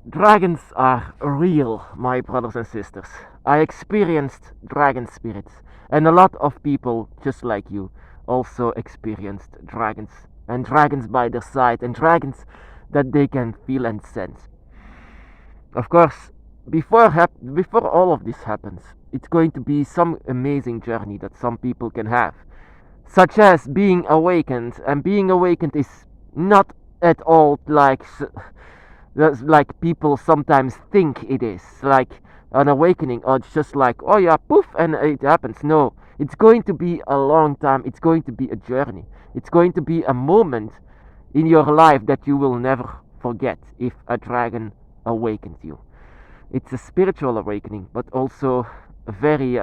Dragons are real, my brothers and sisters. I experienced dragon spirits, and a lot of people just like you also experienced dragons, and dragons by their side, and dragons that they can feel and sense. Of course, before all of this happens, it's going to be some amazing journey that some people can have, such as being awakened, and being awakened is not at all like people sometimes think it is, like an awakening, or it's just like, oh yeah, poof, and it happens. No, it's going to be a long time, it's going to be a journey, it's going to be a moment in your life that you will never forget if a dragon awakens you. It's a spiritual awakening, but also a very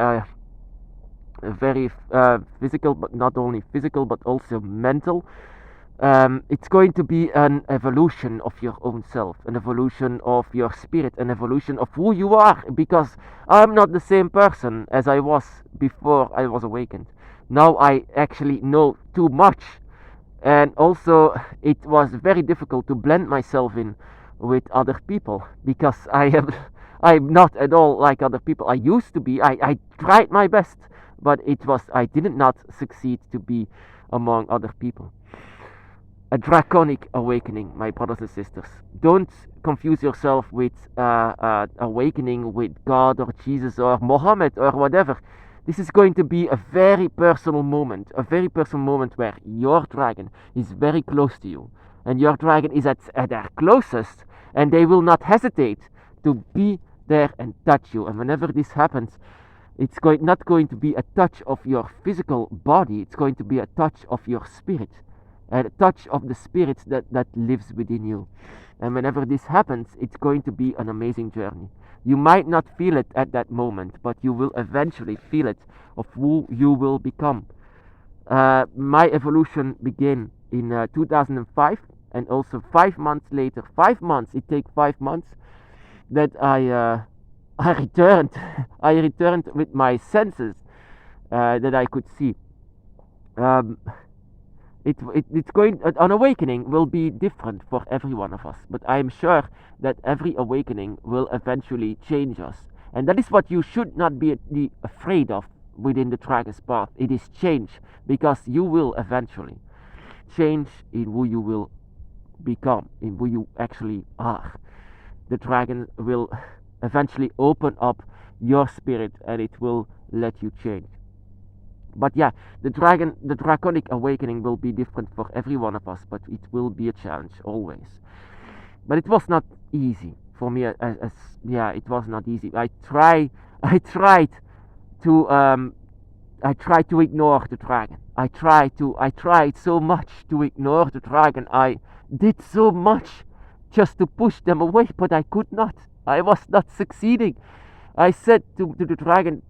physical, but not only physical, but also mental. It's going to be an evolution of your own self, an evolution of your spirit, an evolution of who you are, because I'm not the same person as I was before I was awakened. Now I actually know too much, and also it was very difficult to blend myself in with other people because I'm not at all like other people. I used to be. I tried my best, but I did not succeed to be among other people. A draconic awakening, my brothers and sisters. Don't confuse yourself with awakening with God or Jesus or Mohammed or whatever. This is going to be a very personal moment where your dragon is very close to you, and your dragon is at their closest, and they will not hesitate to be there and touch you. And whenever this happens, it's not going to be a touch of your physical body, it's going to be a touch of your spirit, a touch of the spirit that lives within you. And whenever this happens, it's going to be an amazing journey. You might not feel it at that moment, but you will eventually feel it of who you will become. My evolution began in 2005, and also 5 months later, 5 months, it takes 5 months, that I returned. I returned with my senses that I could see. Um, it's going, an awakening will be different for every one of us, but I am sure that every awakening will eventually change us, and that is what you should not be afraid of within the dragon's path. It is change, because you will eventually change in who you will become, in who you actually are. The dragon will eventually open up your spirit, and it will let you change. But yeah, the draconic awakening will be different for every one of us, but it will be a challenge always. But it was not easy for me. Yeah, it was not easy. I tried to ignore the dragon. I tried so much to ignore the dragon. I did so much just to push them away, but I could not. I was not succeeding. I said to the dragon,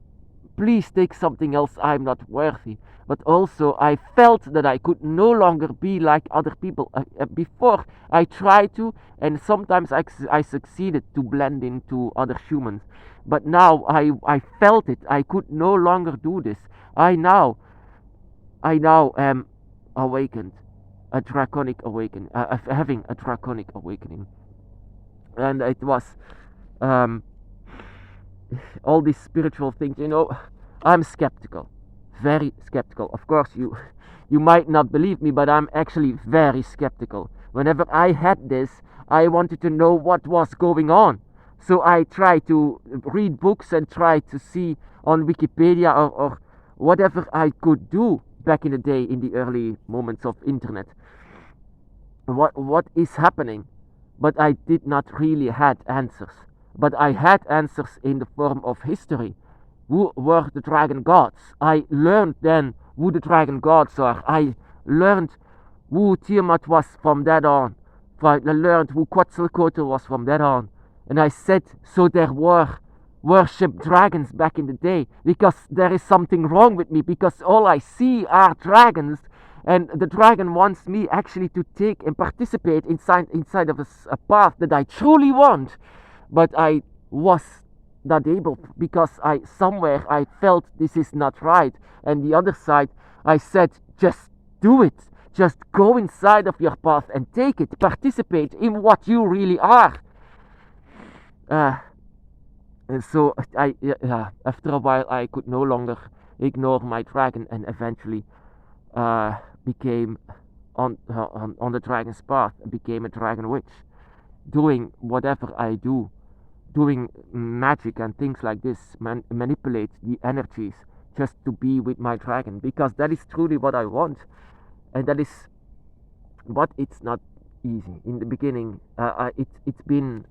please take something else, I'm not worthy. But also I felt that I could no longer be like other people. Before I tried to, and sometimes I succeeded to blend into other humans. But now I felt it. I could no longer do this. I now am awakened, a draconic awakening, having a draconic awakening. And it was um, all these spiritual things, I'm skeptical, very skeptical. Of course, you might not believe me, but I'm actually very skeptical. Whenever I had this, I wanted to know what was going on. So I tried to read books and try to see on Wikipedia or whatever I could do back in the day, in the early moments of internet. What is happening? But I did not really had answers. But I had answers in the form of history. Who were the dragon gods? I learned then who the dragon gods are. I learned who Tiamat was from that on. I learned who Quetzalcoatl was from that on. And I said, so there were worshipped dragons back in the day, because there is something wrong with me, because all I see are dragons, and the dragon wants me actually to take and participate inside of a path that I truly want, but I was not able, because somewhere I felt this is not right, and the other side I said, just do it, just go inside of your path and take it, participate in what you really are. Uh, and so after a while, I could no longer ignore my dragon, and eventually became on the dragon's path and became a dragon witch, doing whatever I do, doing magic and things like this, manipulate the energies just to be with my dragon, because that is truly what I want, and that is, but it's not easy in the beginning. It's been,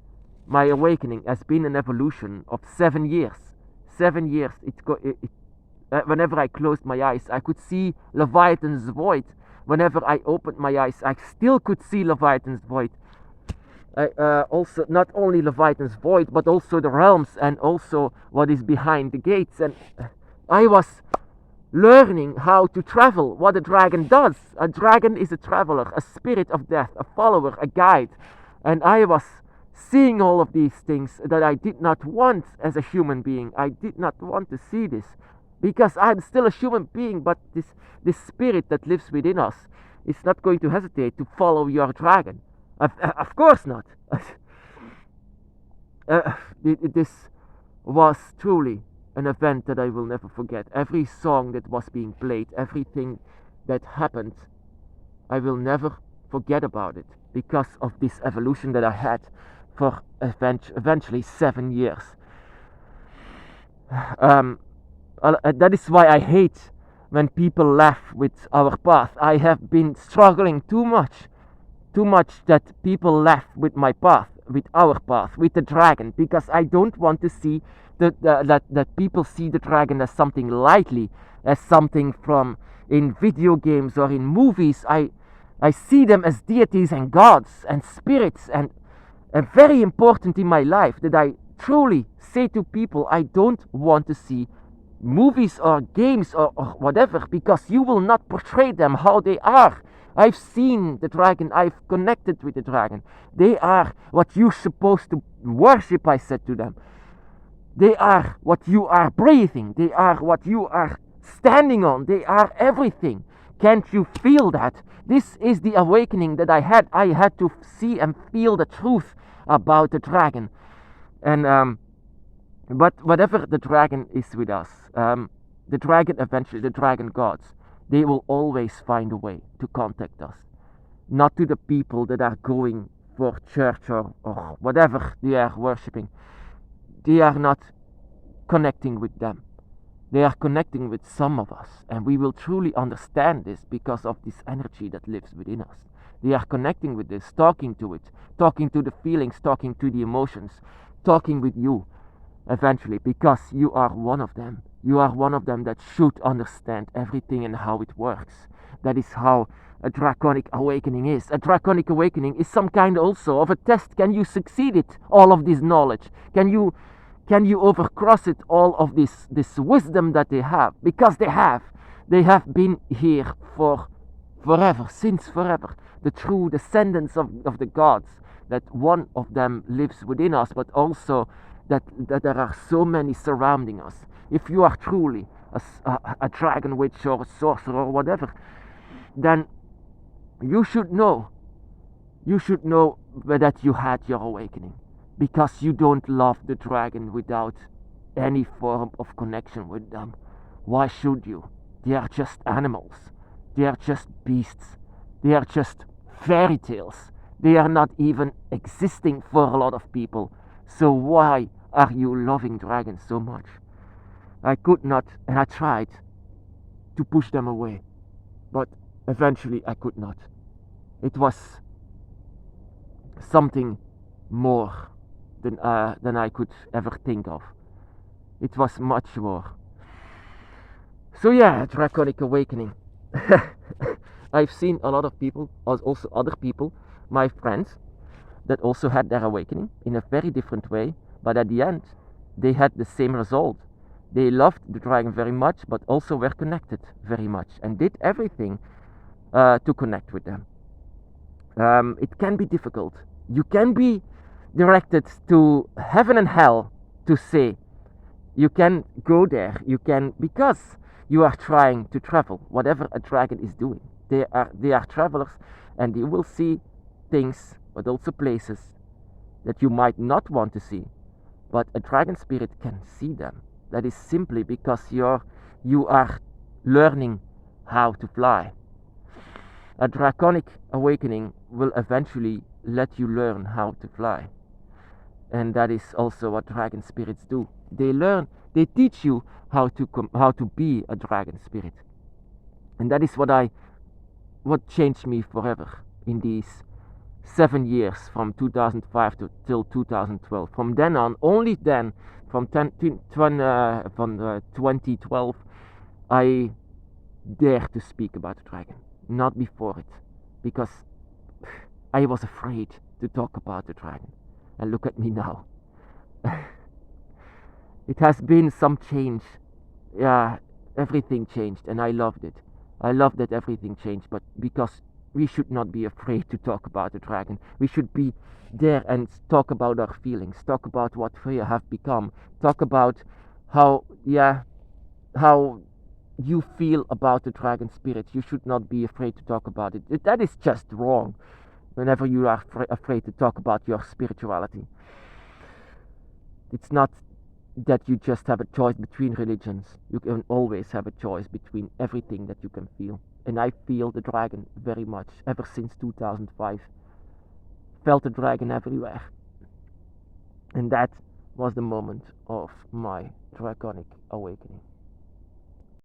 my awakening has been an evolution of 7 years. 7 years. Whenever I closed my eyes, I could see Leviathan's void. Whenever I opened my eyes, I still could see Leviathan's void. Also, not only Leviathan's void, but also the realms and also what is behind the gates. And I was learning how to travel, what a dragon does. A dragon is a traveler, a spirit of death, a follower, a guide. And I was seeing all of these things that I did not want as a human being. I did not want to see this, because I'm still a human being, but this spirit that lives within us is not going to hesitate to follow your dragon. Of course not. This was truly an event that I will never forget. Every song that was being played, everything that happened, I will never forget about it, because of this evolution that I had for eventually 7 years. That is why I hate when people laugh with our path. I have been struggling too much that people laugh with my path, with our path, with the dragon, because I don't want to see that people see the dragon as something lightly, as something from in video games or in movies. I see them as deities and gods and spirits, and very important in my life that I truly say to people, I don't want to see movies or games or whatever, because you will not portray them how they are. I've seen the dragon, I've connected with the dragon. They are what you're supposed to worship, I said to them. They are what you are breathing. They are what you are standing on. They are everything. Can't you feel that? This is the awakening that I had. I had to see and feel the truth about the dragon. And but whatever the dragon is with us, the dragon eventually, the dragon gods, they will always find a way to contact us. Not to the people that are going for church or whatever they are worshipping. They are not connecting with them. They are connecting with some of us, and we will truly understand this because of this energy that lives within us. They are connecting with this, talking to it, talking to the feelings, talking to the emotions, talking with you eventually, because you are one of them. You are one of them that should understand everything and how it works. That is how a draconic awakening is. A draconic awakening is some kind also of a test. Can you succeed it, all of this knowledge? Can you overcross it, all of this wisdom that they have? Because they have been here for forever, since forever. The true descendants of the gods, that one of them lives within us, but also that there are so many surrounding us. If you are truly a dragon witch or a sorcerer or whatever, then you should know that you had your awakening, because you don't love the dragon without any form of connection with them. Why should you? They are just animals. They are just beasts. They are just fairy tales. They are not even existing for a lot of people. So why are you loving dragons so much? I could not, and I tried to push them away, but eventually I could not. It was something more than I could ever think of. It was much more. So yeah, Draconic awakening. I've seen a lot of people, also other people, my friends, that also had their awakening in a very different way, but at the end they had the same result. They loved the dragon very much, but also were connected very much and did everything to connect with them. It can be difficult. You can be directed to heaven and hell, to say. You can go there. You can, because you are trying to travel. Whatever a dragon is doing, they are travelers, and they will see things, but also places that you might not want to see. but a dragon spirit can see them. That is simply because you are learning how to fly. A draconic awakening will eventually let you learn how to fly. And that is also what dragon spirits do. They teach you how to be a dragon spirit. And that is what changed me forever in these 7 years from 2005 till 2012. From then on, only then, from 2012, I dare to speak about the dragon. Not before it, because I was afraid to talk about the dragon. And look at me now. It has been some change. Yeah, everything changed, and I loved it. I love that everything changed, but because we should not be afraid to talk about the dragon. We should be there and talk about our feelings, talk about what we have become, talk about how you feel about the dragon spirit. You should not be afraid to talk about it. That is just wrong whenever you are afraid to talk about your spirituality. It's not that you just have a choice between religions. You can always have a choice between everything that you can feel. And I feel the dragon very much ever since 2005. Felt the dragon everywhere. And that was the moment of my draconic awakening.